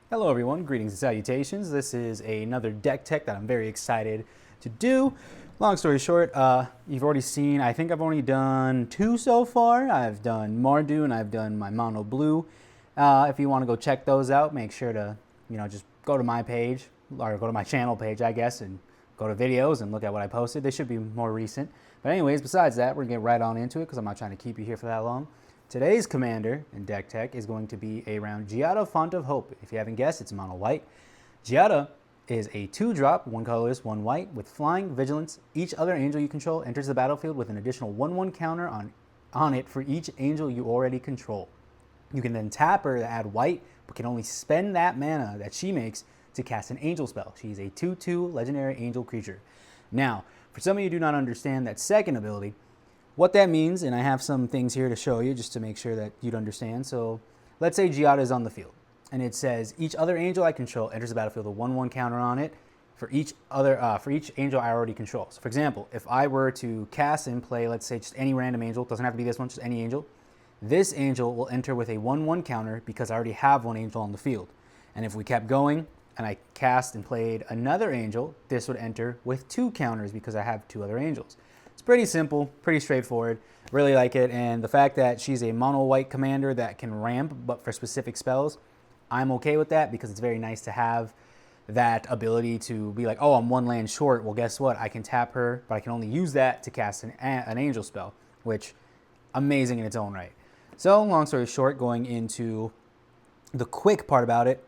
Hello everyone, greetings and salutations. This is another deck tech that I'm very excited to do. Long story short, you've already seen, I think I've only done 2 so far. I've done Mardu and I've done my Mono Blue. If you want to go check those out, make sure to, just go to my page, or go to my channel page, I guess, and go to videos and look at what I posted. They should be more recent. But anyways, besides that, we're going to get right on into it because I'm not trying to keep you here for that long. Today's commander in deck tech is going to be around Giada, Font of Hope. If you haven't guessed, it's mono white. Giada is a 2-drop, 1 colorless, 1 white, with flying, vigilance. Each other angel you control enters the battlefield with an additional 1/1 counter on it for each angel you already control. You can then tap her to add white, but can only spend that mana that she makes to cast an angel spell. She's a 2/2 legendary angel creature. Now, for some of you who do not understand that second ability, what that means, and I have some things here to show you just to make sure that you'd understand. So let's say Giada is on the field, and it says each other angel I control enters the battlefield with a 1/1 counter on it for each angel I already control. So for example, if I were to cast and play, let's say just any random angel, doesn't have to be this one, just any angel, this angel will enter with a 1/1 counter because I already have one angel on the field. And if we kept going and I cast and played another angel, this would enter with 2 counters because I have 2 other angels. It's pretty simple, pretty straightforward. Really like it, and the fact that she's a mono white commander that can ramp, but for specific spells, I'm okay with that because it's very nice to have that ability to be like, oh, I'm 1 land short. Well, guess what? I can tap her, but I can only use that to cast an angel spell, which amazing in its own right. So, long story short, going into the quick part about it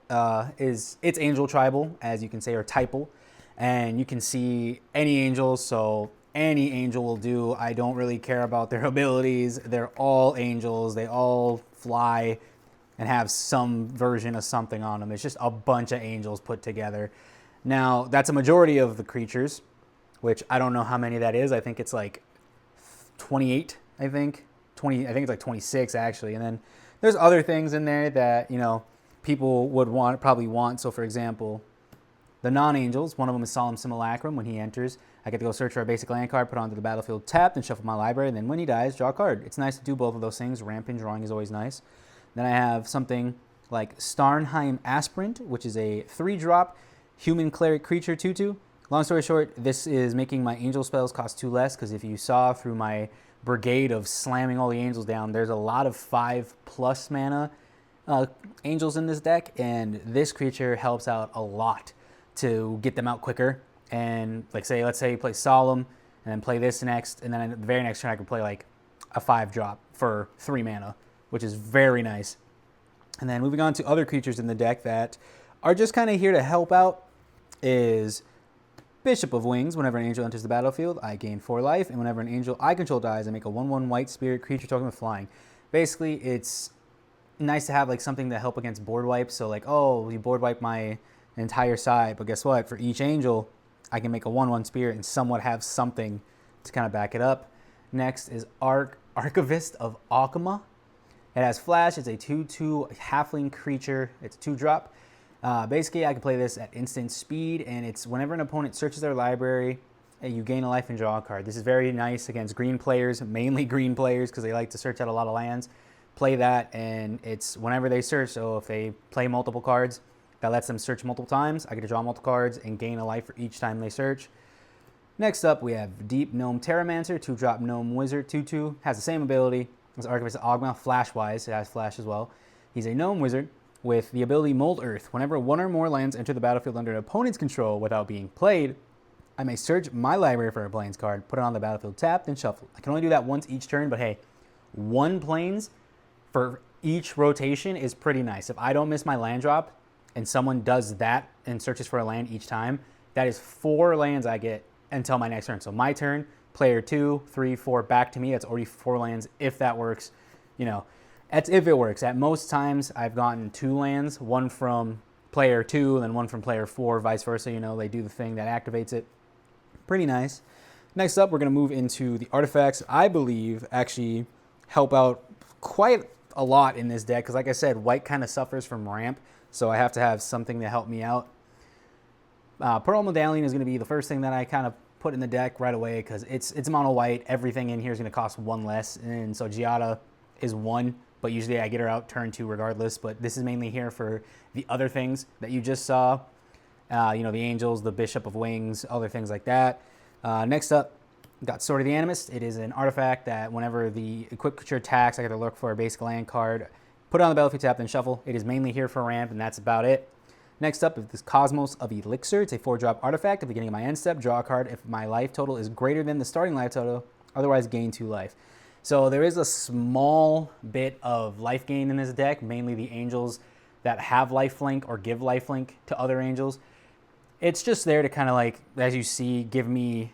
is it's angel tribal, as you can say, or typal, and you can see any angels, so any angel will do. I don't really care about their abilities. They're all angels. They all fly and have some version of something on them. It's just a bunch of angels put together. Now, that's a majority of the creatures, which I don't know how many that is. I think it's like 28, I think. I think it's like 26 actually. And then there's other things in there that, people would probably want. So for example, the non-angels, one of them is Solemn Simulacrum. When he enters, I get to go search for a basic land card, put it onto the battlefield tapped, and shuffle my library. And then when he dies, draw a card. It's nice to do both of those things. Ramp and drawing is always nice. Then I have something like Starnheim Aspirant, which is a 3-drop human cleric creature 2/2. Long story short, this is making my angel spells cost 2 less, because if you saw through my brigade of slamming all the angels down, there's a lot of 5+ mana angels in this deck, and this creature helps out a lot to get them out quicker. And let's say you play Solemn and then play this next, and then the very next turn I can play like a 5-drop for 3 mana, which is very nice. And then moving on to other creatures in the deck that are just kind of here to help out is Bishop of Wings. Whenever an angel enters the battlefield, I gain 4 life, and whenever an angel I control dies, I make a 1/1 white spirit creature token with flying. Basically, it's nice to have like something to help against board wipes. So like, oh, you board wipe my entire side, but guess what? For each angel, I can make a 1/1 spirit and somewhat have something to kind of back it up. Next is Archivist of Alchema. It has flash. It's a 2/2 halfling creature. It's a 2-drop. Basically, I can play this at instant speed, and it's whenever an opponent searches their library, you gain a life and draw a card. This is very nice against green players, mainly green players, because they like to search out a lot of lands. Play that, and it's whenever they search. So if they play multiple cards, that lets them search multiple times. I get to draw multiple cards and gain a life for each time they search. Next up, we have Deep Gnome Terramancer, 2-drop Gnome Wizard, 2/2. Has the same ability as Archivist of Ogma, flash-wise. It has flash as well. He's a Gnome Wizard with the ability Mold Earth. Whenever 1 or more lands enter the battlefield under an opponent's control without being played, I may search my library for a Plains card, put it on the battlefield tapped, and shuffle. I can only do that once each turn, but hey, 1 Plains for each rotation is pretty nice. If I don't miss my land drop and someone does that and searches for a land each time, that is 4 lands I get until my next turn. So my turn, player 2, 3, 4, back to me. That's already 4 lands if that works. That's if it works. At most times I've gotten 2 lands, 1 from player 2 and then 1 from player 4, vice versa. They do the thing that activates it. Pretty nice. Next up, we're going to move into the artifacts I believe actually help out quite a lot in this deck, because like I said, white kind of suffers from ramp, so I have to have something to help me out. Pearl Medallion is going to be the first thing that I kind of put in the deck right away, because it's mono white. Everything in here is going to cost 1 less, and so Giada is 1 but usually I get her out turn 2 regardless. But this is mainly here for the other things that you just saw. You know, the angels, the Bishop of Wings, other things like that. Next up, got Sword of the Animist. It is an artifact that whenever the equipped creature attacks, I get to look for a basic land card, put it on the battlefield, tap, then shuffle. It is mainly here for ramp, and that's about it. Next up is this Cosmos of Elixir. It's a 4-drop artifact. At the beginning of my end step, draw a card if my life total is greater than the starting life total, otherwise gain 2 life. So there is a small bit of life gain in this deck, mainly the angels that have lifelink or give lifelink to other angels. It's just there to kind of like, as you see, give me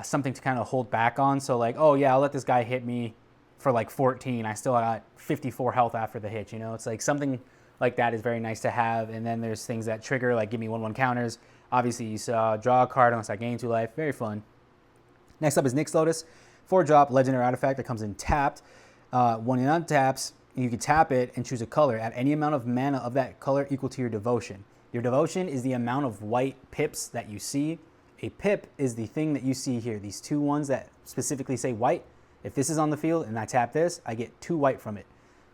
something to kind of hold back on. So like, oh yeah, I'll let this guy hit me for like 14. I still got 54 health after the hit, you know? It's like something like that is very nice to have. And then there's things that trigger, like give me 1/1 counters. Obviously you saw draw a card unless I gain 2 life. Very fun. Next up is Nyx Lotus. 4-drop legendary artifact that comes in tapped. When it untaps, you can tap it and choose a color. Add any amount of mana of that color equal to your devotion. Your devotion is the amount of white pips that you see. A pip is the thing that you see here. These 2 ones that specifically say white. If this is on the field and I tap this, I get 2 white from it.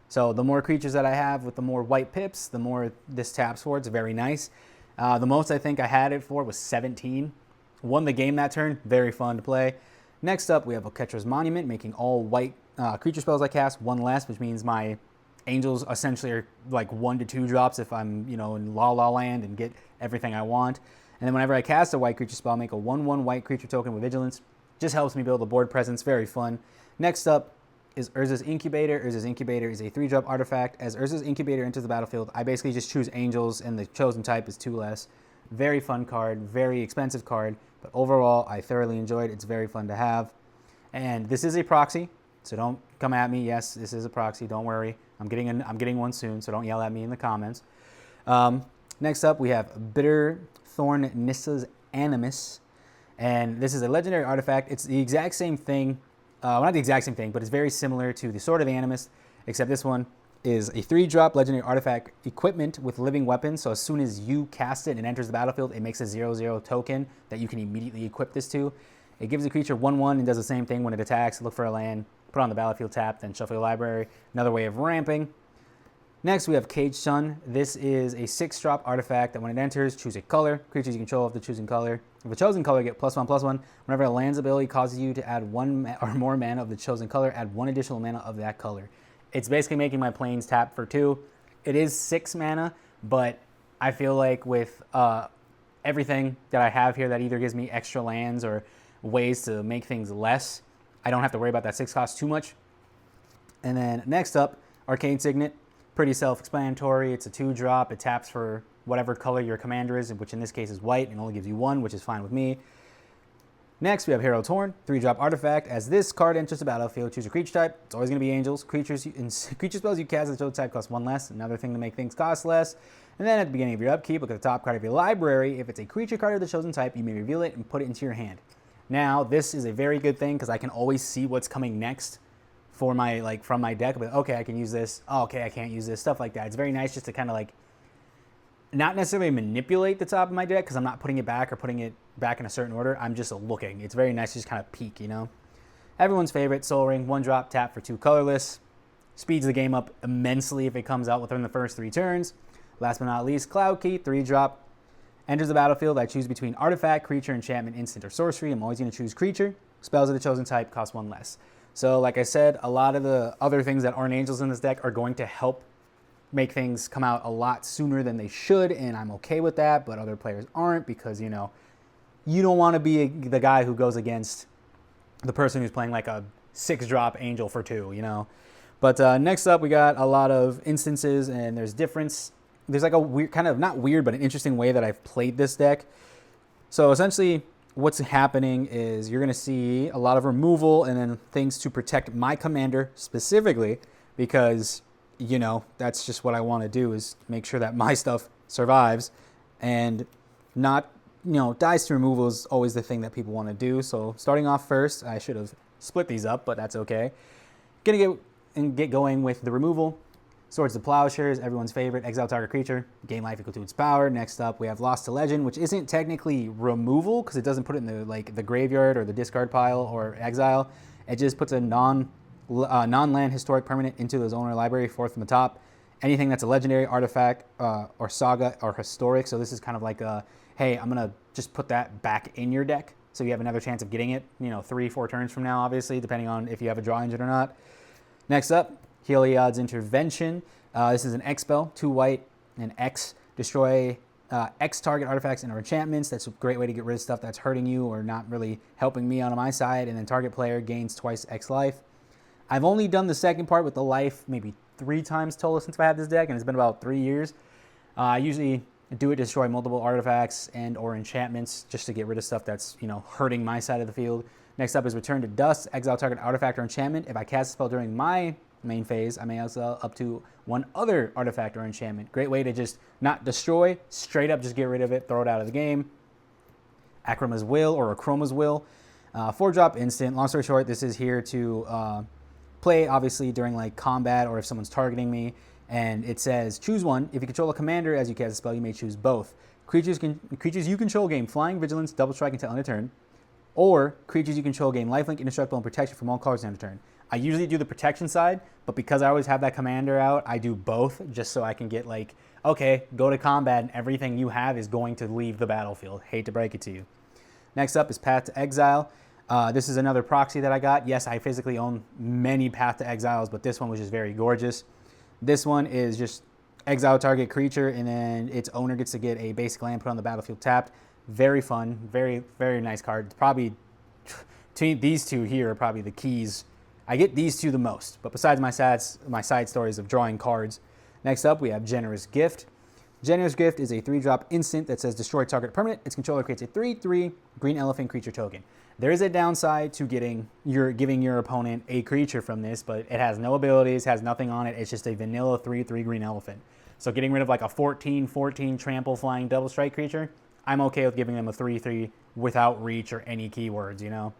So the more creatures that I have with the more white pips, the more this taps for. It's very nice. The most I think I had it for was 17. Won the game that turn. Very fun to play. Next up, we have Oketra's Monument, making all white creature spells I cast 1 less, which means my angels essentially are like 1 to 2 drops if I'm, you know, in La La Land and get everything I want. And then whenever I cast a white creature spell, make a 1/1 white creature token with vigilance. Just helps me build a board presence. Very fun. Next up is Urza's Incubator. Urza's Incubator is a 3-drop artifact. As Urza's Incubator enters the battlefield, I basically just choose angels, and the chosen type is 2 less. Very fun card, very expensive card, but overall, I thoroughly enjoyed it. It's very fun to have. And this is a proxy, so don't come at me. Yes, this is a proxy. Don't worry. I'm getting one soon, so don't yell at me in the comments. Next up, we have Bitter Thorn Nissa's Animus. And this is a legendary artifact. It's the exact same thing. Well, not the exact same thing, but it's very similar to the Sword of the Animist, except this one is a 3-drop legendary artifact equipment with living weapons. So as soon as you cast it and it enters the battlefield, it makes a 0/0 token that you can immediately equip this to. It gives the creature 1/1 and does the same thing when it attacks. Look for a land, put on the battlefield, tap, then shuffle your library. Another way of ramping. Next, we have Caged Sun. This is a 6-drop artifact that when it enters, choose a color. Creatures you control of the chosen color. If a chosen color, get +1/+1. Whenever a land's ability causes you to add 1 or more mana of the chosen color, add 1 additional mana of that color. It's basically making my planes tap for 2. It is 6 mana, but I feel like with everything that I have here that either gives me extra lands or ways to make things less, I don't have to worry about that 6 cost too much. And then next up, Arcane Signet. Pretty self-explanatory. It's a 2-drop. It taps for whatever color your commander is, which in this case is white, and only gives you 1, which is fine with me. Next, we have Hero Torn, 3-drop artifact. As this card enters the battlefield, choose a creature type. It's always going to be angels. Creature spells you cast as a chosen type cost 1 less. Another thing to make things cost less. And then at the beginning of your upkeep, look at the top card of your library. If it's a creature card of the chosen type, you may reveal it and put it into your hand. Now, this is a very good thing because I can always see what's coming next for my from my deck. But okay, I can use this. Oh, okay, I can't use this. Stuff like that. It's very nice just to kind of not necessarily manipulate the top of my deck because I'm not putting it back or putting it back in a certain order. I'm just looking. It's very nice to just kind of peek, you know. Everyone's favorite, Soul Ring, 1-drop, tap for 2 colorless. Speeds the game up immensely if it comes out within the first 3 turns. Last but not least, Cloud Key, 3-drop. Enters the battlefield, I choose between artifact, creature, enchantment, instant, or sorcery. I'm always going to choose creature. Spells of the chosen type cost 1 less. So like I said, a lot of the other things that aren't angels in this deck are going to help make things come out a lot sooner than they should, and I'm okay with that, but other players aren't because, you know, you don't want to be the guy who goes against the person who's playing like a 6-drop angel for 2, you know. But next up, we got a lot of instances, and there's like a weird, kind of not weird, but an interesting way that I've played this deck. So essentially, what's happening is you're going to see a lot of removal and then things to protect my commander specifically because, you know, that's just what I want to do is make sure that my stuff survives and not, you know, dice to removal is always the thing that people want to do. So starting off first, I should have split these up, but that's okay. Gonna get going with the removal. Swords to Plowshares, everyone's favorite. Exile target creature, gain life equal to its power. Next up, we have Lost to Legend, which isn't technically removal because it doesn't put it in the graveyard or the discard pile or exile. It just puts a non-land historic permanent into the owner library, 4th from the top. Anything that's a legendary, artifact, or saga, or historic. So this is kind of like a, hey, I'm going to just put that back in your deck so you have another chance of getting it, 3-4 turns from now, obviously, depending on if you have a draw engine or not. Next up, Heliod's Intervention. This is an X spell, 2 white, and X. Destroy X target artifacts and or enchantments. That's a great way to get rid of stuff that's hurting you or not really helping me out on my side. And then target player gains twice X life. I've only done the second part with the life maybe 3 times total since I had this deck, and it's been about 3 years. I usually do it to destroy multiple artifacts and or enchantments just to get rid of stuff that's, hurting my side of the field. Next up is Return to Dust. Exile target artifact or enchantment. If I cast a spell during my main phase, I may exile up to 1 other artifact or enchantment. Great way to just not destroy, straight up just get rid of it, throw it out of the game. Akrama's Will or Akroma's Will. 4-drop instant. Long story short, this is here to play, obviously, during like combat or if someone's targeting me. And it says, choose one. If you control a commander as you cast a spell, you may choose both. Creatures you control gain Flying, Vigilance, Double Strike until end of turn. Or creatures you control gain Lifelink, Indestructible, and Protection from all cards end of turn. I usually do the protection side, but because I always have that commander out, I do both just so I can get like, okay, go to combat and everything you have is going to leave the battlefield. Hate to break it to you. Next up is Path to Exile. This is another proxy that I got. Yes, I physically own many Path to Exiles, but this one was just very gorgeous. This one is just exile target creature, and then its owner gets to get a basic land put on the battlefield tapped. Very fun, very, very nice card. It's probably, these two here are probably the keys. I get these two the most, but besides my side stories of drawing cards. Next up, we have Generous Gift. Generous Gift is a 3-drop instant that says destroy target permanent. Its controller creates a 3/3 green elephant creature token. There is a downside to giving your opponent a creature from this, but it has no abilities, has nothing on it. It's just a vanilla 3/3 green elephant. So getting rid of like a 14/14 trample flying double strike creature, I'm okay with giving them a 3/3 without reach or any keywords,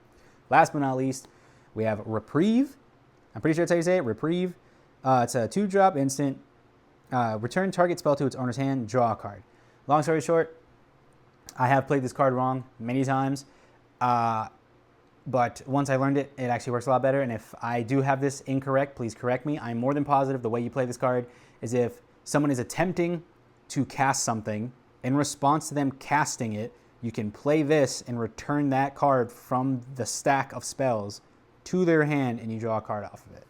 Last but not least, we have Reprieve. I'm pretty sure that's how you say it, Reprieve. It's a 2-drop instant. Return target spell to its owner's hand, draw a card. Long story short, I have played this card wrong many times. But once I learned it, it actually works a lot better. And if I do have this incorrect, please correct me. I'm more than positive the way you play this card is if someone is attempting to cast something, in response to them casting it, you can play this and return that card from the stack of spells to their hand, and you draw a card off of it.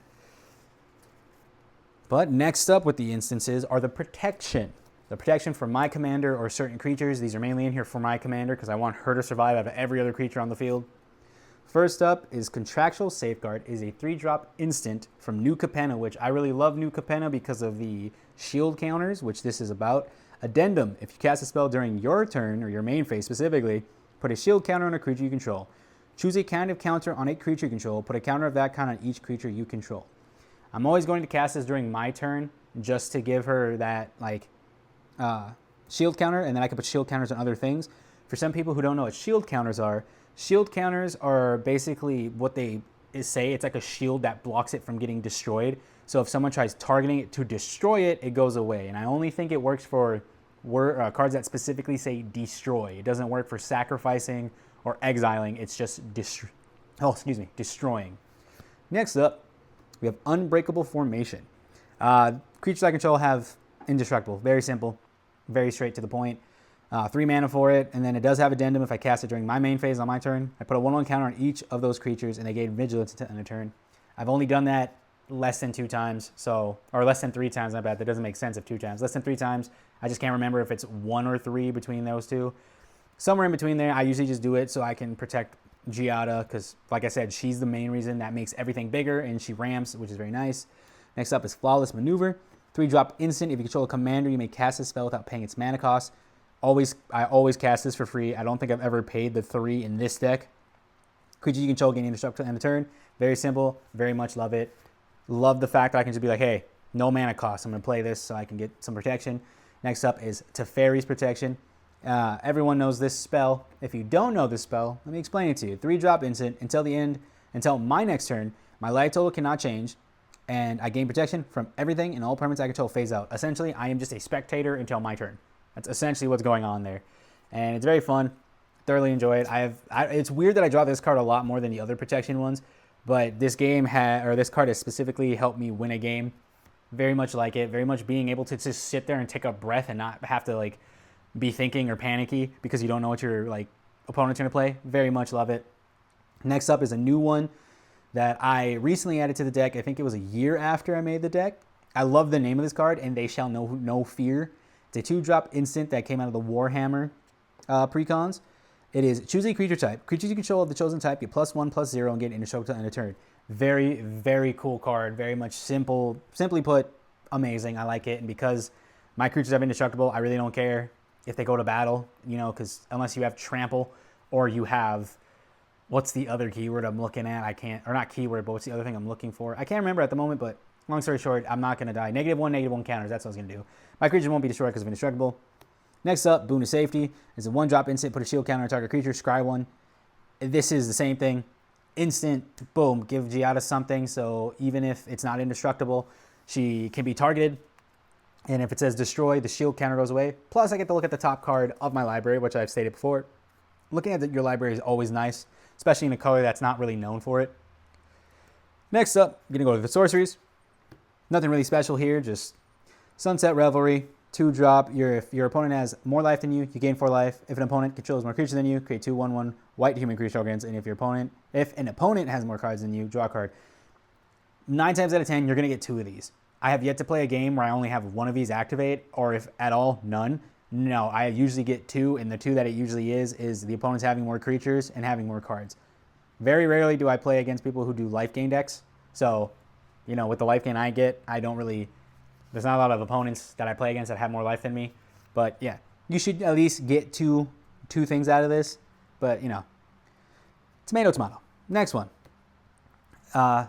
But next up with the instances are the protection. The protection for my commander or certain creatures. These are mainly in here for my commander because I want her to survive out of every other creature on the field. First up is Contractual Safeguard. Is a 3-drop instant from New Capenna, which I really love New Capenna because of the shield counters, which this is about. Addendum. If you cast a spell during your turn, or your main phase specifically, put a shield counter on a creature you control. Choose a kind of counter on a creature you control. Put a counter of that kind on each creature you control. I'm always going to cast this during my turn just to give her that, shield counter, and then I can put shield counters on other things. For some people who don't know what shield counters are basically what they say. It's like a shield that blocks it from getting destroyed. So if someone tries targeting it to destroy it, it goes away. And I only think it works for cards that specifically say destroy. It doesn't work for sacrificing or exiling. It's just destroying. Next up, we have Unbreakable Formation. Creatures I control have indestructible. Very simple. Very straight to the point. 3 mana for it, and then it does have Addendum if I cast it during my main phase on my turn. I put a 1/1 counter on each of those creatures, and they gain Vigilance until end of turn. I've only done that less than 2 times, or less than 3 times, not bad. That doesn't make sense if 2 times. Less than 3 times. I just can't remember if it's 1 or 3 between those two. Somewhere in between there, I usually just do it so I can protect Giada, because, like I said, she's the main reason that makes everything bigger, and she ramps, which is very nice. Next up is Flawless Maneuver. 3-drop instant. If you control a commander, you may cast this spell without paying its mana cost. I always cast this for free. I don't think I've ever paid the 3 in this deck. Creature you control gain indestructible end of turn. Very simple. Very much love it. Love the fact that I can just be like, hey, no mana cost. I'm going to play this so I can get some protection. Next up is Teferi's Protection. Everyone knows this spell. If you don't know this spell, let me explain it to you. 3-drop instant until my next turn. My life total cannot change, and I gain protection from everything and all permanents I control phase out. Essentially, I am just a spectator until my turn. That's essentially what's going on there. And it's very fun. Thoroughly enjoy it. It's weird that I draw this card a lot more than the other protection ones, but this card has specifically helped me win a game. Very much like it. Very much being able to just sit there and take a breath and not have to like be thinking or panicky because you don't know what your like opponent's gonna play. Very much love it. Next up is a new one that I recently added to the deck. I think it was a year after I made the deck. I love the name of this card, and They Shall Know No Fear. It's a 2-drop instant that came out of the Warhammer precons. It is choose a creature type. Creatures you control of the chosen type get +1/+0 and get indestructible till end of turn. Very, very cool card. Very much simply put, amazing. I like it, and because my creatures have indestructible, I really don't care if they go to battle, you know, because unless you have trample or you have, what's the other keyword I'm looking at? I can't, or not keyword, but what's the other thing I'm looking for? I can't remember at the moment, but long story short, I'm not going to die. -1/-1 counters, that's what I was going to do. My creatures won't be destroyed because of indestructible. Next up, Boon of Safety. It's a 1-drop instant, put a shield counter on target creature, scry 1. This is the same thing. Instant, boom, give Giada something, so even if it's not indestructible, she can be targeted. And if it says destroy, the shield counter goes away. Plus, I get to look at the top card of my library, which I've stated before. Looking at your library is always nice, especially in a color that's not really known for it. Next up, I'm going to go to the sorceries. Nothing really special here, just Sunset Revelry, 2-drop. If your opponent has more life than you gain 4 life. If an opponent controls more creatures than you, create 2/1/1 white human creature tokens. And if an opponent has more cards than you, draw a card. 9 times out of 10, you're going to get 2 of these. I have yet to play a game where I only have 1 of these activate, or if at all, none. No, I usually get 2, and the 2 that it usually is the opponent's having more creatures and having more cards. Very rarely do I play against people who do life gain decks. So, you know, with the life gain I get, there's not a lot of opponents that I play against that have more life than me. But yeah, you should at least get two things out of this. But, you know, tomato, tomato. Next one.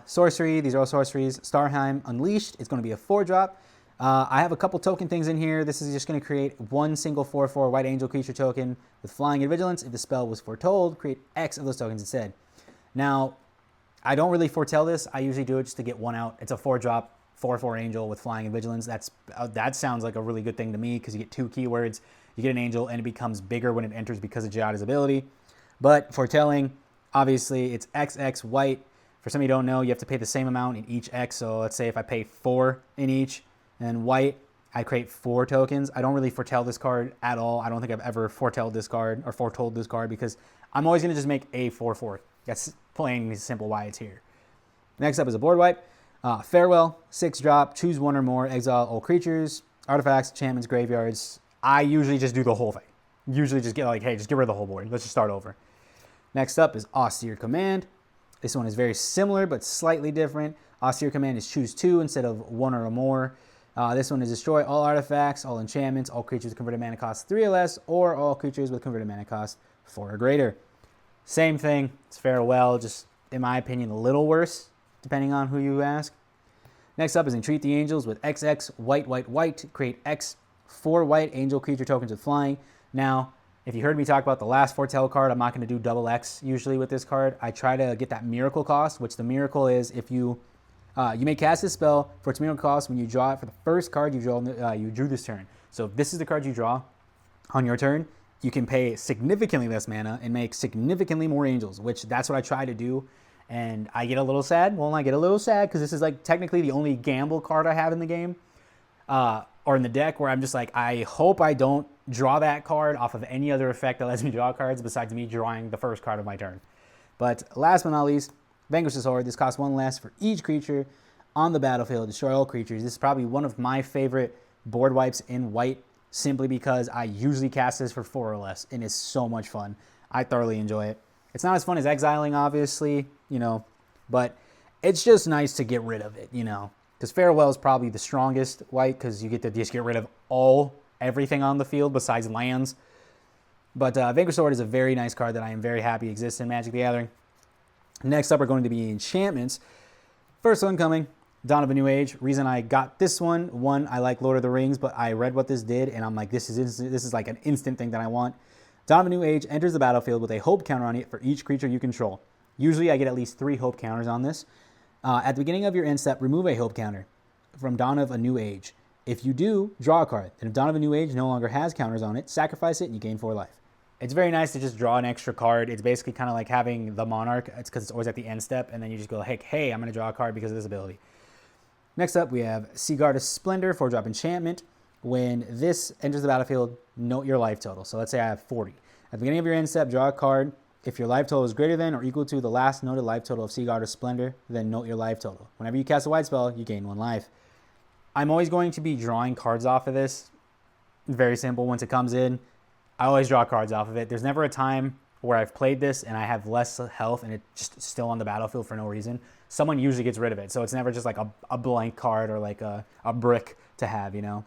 Sorcery. These are all sorceries. Starheim Unleashed. It's going to be a 4-drop. I have a couple token things in here. This is just going to create one single 4/4 white angel creature token with flying and vigilance. If the spell was foretold, create X of those tokens instead. Now, I don't really foretell this. I usually do it just to get one out. It's a 4-drop, 4/4 angel with flying and vigilance. That sounds like a really good thing to me because you get 2 keywords. You get an angel, and it becomes bigger when it enters because of Giada's ability. But foretelling, obviously, it's XX white. For some of you who don't know, you have to pay the same amount in each X. So let's say if I pay 4 in each, and white, I create 4 tokens. I don't really foretell this card at all. I don't think I've ever foretold this card because I'm always going to just make a 4/4. That's plain and simple why it's here. Next up is a board wipe. Farewell, 6-drop, choose 1 or more, exile all creatures, artifacts, enchantments, graveyards. I usually just do the whole thing. Usually just get just get rid of the whole board. Let's just start over. Next up is Austere Command. This one is very similar but slightly different. Austere Command is choose 2 instead of 1 or more. This one is destroy all artifacts, all enchantments, all creatures with converted mana cost 3 or less, or all creatures with converted mana cost 4 or greater. Same thing. It's farewell, just in my opinion a little worse, depending on who you ask. Next up is Entreat the Angels with XX white, white, white. Create X 4 white angel creature tokens with flying. Now, if you heard me talk about the last foretell card, I'm not going to do double X usually with this card. I try to get that miracle cost, which the miracle is if you may cast this spell for its miracle cost when you draw it for the first card you drew this turn. So if this is the card you draw on your turn, you can pay significantly less mana and make significantly more angels, which that's what I try to do. And I get a little sad. Well, I get a little sad because this is like technically the only gamble card I have in the game or in the deck where I'm just like, I hope I don't draw that card off of any other effect that lets me draw cards besides me drawing the first card of my turn. But last but not least, Vanquish this Horde. This costs 1 less for each creature on the battlefield. Destroy all creatures. This is probably one of my favorite board wipes in white simply because I usually cast this for 4 or less and it's so much fun. I thoroughly enjoy it. It's not as fun as exiling, obviously, you know, but it's just nice to get rid of it, you know, because Farewell is probably the strongest white because you get to just get rid of everything on the field besides lands. But Vanquish Sword is a very nice card that I am very happy exists in Magic the Gathering. Next up are going to be enchantments. First one coming, Dawn of a New Age. Reason I got this one, I like Lord of the Rings, but I read what this did, and I'm like, this is like an instant thing that I want. Dawn of a New Age enters the battlefield with a hope counter on it for each creature you control. Usually I get at least 3 hope counters on this. At the beginning of your end step, remove a hope counter from Dawn of a New Age. If you do, draw a card. And if Dawn of a New Age no longer has counters on it, sacrifice it and you gain 4 life. It's very nice to just draw an extra card. It's basically kind of like having the Monarch. It's because it's always at the end step, and then you just go, hey, I'm going to draw a card because of this ability. Next up, we have Seaguard's Splendor, 4-drop enchantment. When this enters the battlefield, note your life total. So let's say I have 40. At the beginning of your end step, draw a card. If your life total is greater than or equal to the last noted life total of Seaguard's Splendor, then note your life total. Whenever you cast a white spell, you gain 1 life. I'm always going to be drawing cards off of this. Very simple. Once it comes in, I always draw cards off of it. There's never a time where I've played this and I have less health and it's just still on the battlefield for no reason. Someone usually gets rid of it. So it's never just like a blank card or like a brick to have, you know.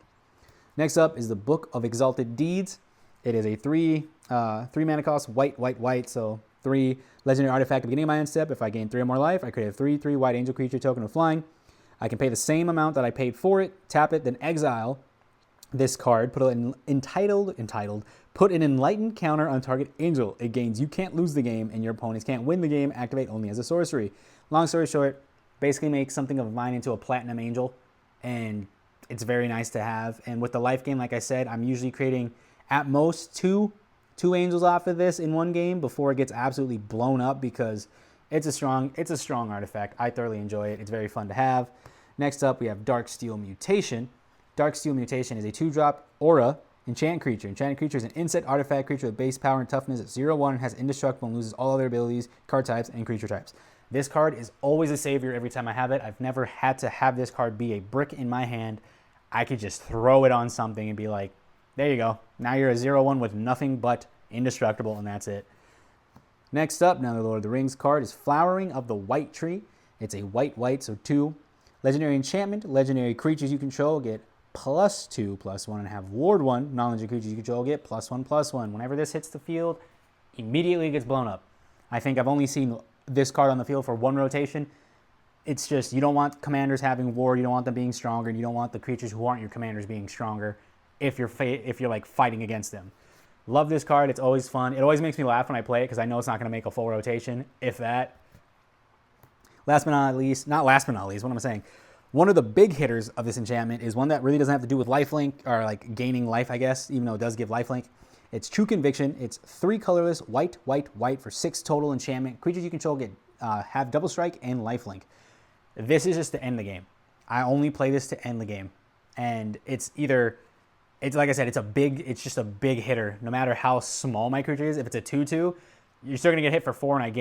Next up is the Book of Exalted Deeds. It is a 3 mana cost, white. So 3 legendary artifact at the beginning of my end step. If I gain 3 or more life, I create a 3/3 white angel creature token with flying. I can pay the same amount that I paid for it, tap it, then exile this card, put an put an enlightened counter on target angel. It gains you can't lose the game and your opponents can't win the game, activate only as a sorcery. Long story short, basically make something of mine into a platinum angel, and it's very nice to have. And with the life gain, like I said, I'm usually creating at most two angels off of this in one game before it gets absolutely blown up because it's a strong artifact. I thoroughly enjoy it. It's very fun to have. Next up, we have Darksteel Mutation. Darksteel Mutation is a 2-drop aura enchant creature. Enchanted creature is an insect artifact creature with base power and toughness at 0/1 and has indestructible and loses all other abilities, card types, and creature types. This card is always a savior every time I have it. I've never had to have this card be a brick in my hand. I could just throw it on something and be like, there you go. Now you're a 0/1 with nothing but indestructible, and that's it. Next up, now the Lord of the Rings card is Flowering of the White Tree. It's a white, so 2. Legendary enchantment. Legendary creatures you control get +2/+1 and have ward 1. Non-legendary creatures you control get +1/+1. Whenever this hits the field, immediately gets blown up. I think I've only seen this card on the field for 1 rotation. It's just you don't want commanders having ward, you don't want them being stronger, and you don't want the creatures who aren't your commanders being stronger if you're like fighting against them. Love this card. It's always fun. It always makes me laugh when I play it because I know it's not going to make a full rotation, if that. Last but not least, what am I saying? One of the big hitters of this enchantment is one that really doesn't have to do with lifelink or like gaining life, I guess, even though it does give lifelink. It's True Conviction. It's 3 colorless, white for 6 total enchantment. Creatures you control get have double strike and lifelink. This is just to end the game. I only play this to end the game. And it's like I said, it's just a big hitter. No matter how small my creature is, if it's a 2/2, you're still gonna get hit for 4 and I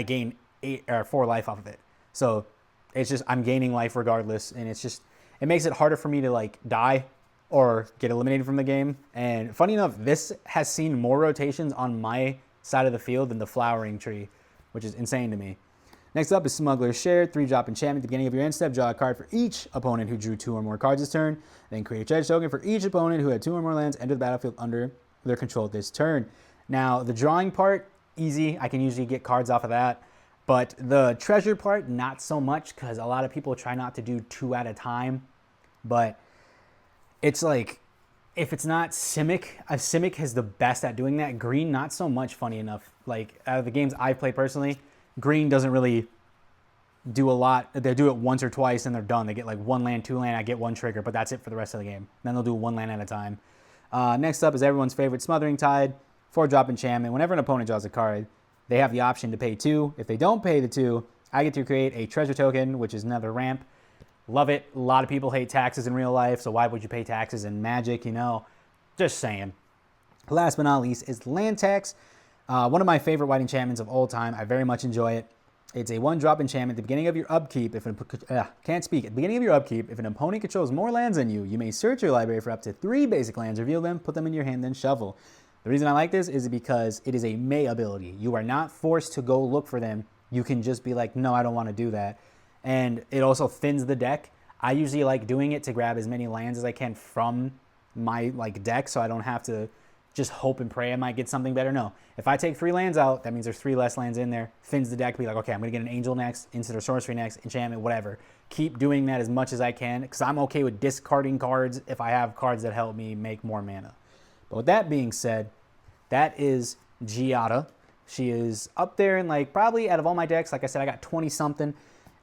gain 8 or 4 life off of it. So it's just, I'm gaining life regardless. And it makes it harder for me to like die or get eliminated from the game. And funny enough, this has seen more rotations on my side of the field than the Flowering Tree, which is insane to me. Next up is Smuggler's Share, 3-drop enchantment. At the beginning of your end step, draw a card for each opponent who drew 2 or more cards this turn. Then create a treasure token for each opponent who had 2 or more lands enter the battlefield under their control this turn. Now, the drawing part, easy. I can usually get cards off of that. But the treasure part, not so much, because a lot of people try not to do 2 at a time. But it's like, if it's not Simic, Simic is the best at doing that. Green, not so much, funny enough. Like, out of the games I've played personally, Green doesn't really do a lot. They do it once or twice and they're done. They get like 1 land, 2 land, I get 1 trigger, but that's it for the rest of the game. Then they'll do 1 land at a time. Next up is everyone's favorite Smothering Tide, 4-drop enchantment. Whenever an opponent draws a card, they have the option to pay 2. If they don't pay the 2, I get to create a treasure token, which is another ramp. Love it. A lot of people hate taxes in real life, so why would you pay taxes in Magic, you know? Just saying. Last but not least is Land Tax. One of my favorite white enchantments of all time. I very much enjoy it. It's a 1-drop enchantment. At the beginning of your upkeep, At the beginning of your upkeep, if an opponent controls more lands than you, you may search your library for up to 3 basic lands, reveal them, put them in your hand, then shuffle. The reason I like this is because it is a may ability. You are not forced to go look for them. You can just be like, no, I don't want to do that. And it also thins the deck. I usually like doing it to grab as many lands as I can from my like deck, so I don't have to just hope and pray I might get something better. No, if I take 3 lands out, that means there's 3 less lands in there. Thins the deck, be like, okay, I'm gonna get an angel next, instant or sorcery next, enchantment, whatever. Keep doing that as much as I can, because I'm okay with discarding cards if I have cards that help me make more mana. But with that being said, that is Giada. She is up there in like probably out of all my decks, like I said, I got 20 something.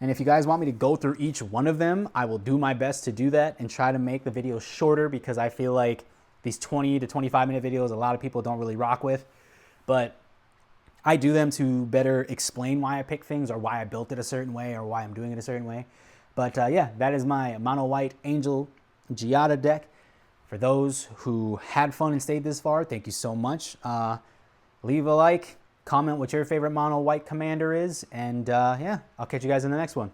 And if you guys want me to go through each one of them, I will do my best to do that and try to make the video shorter, because I feel like these 20 to 25-minute videos a lot of people don't really rock with, but I do them to better explain why I pick things or why I built it a certain way or why I'm doing it a certain way. But yeah, that is my mono white Angel Giada deck. For those who had fun and stayed this far, thank you so much. Leave a like, comment what your favorite mono white commander is, and yeah, I'll catch you guys in the next one.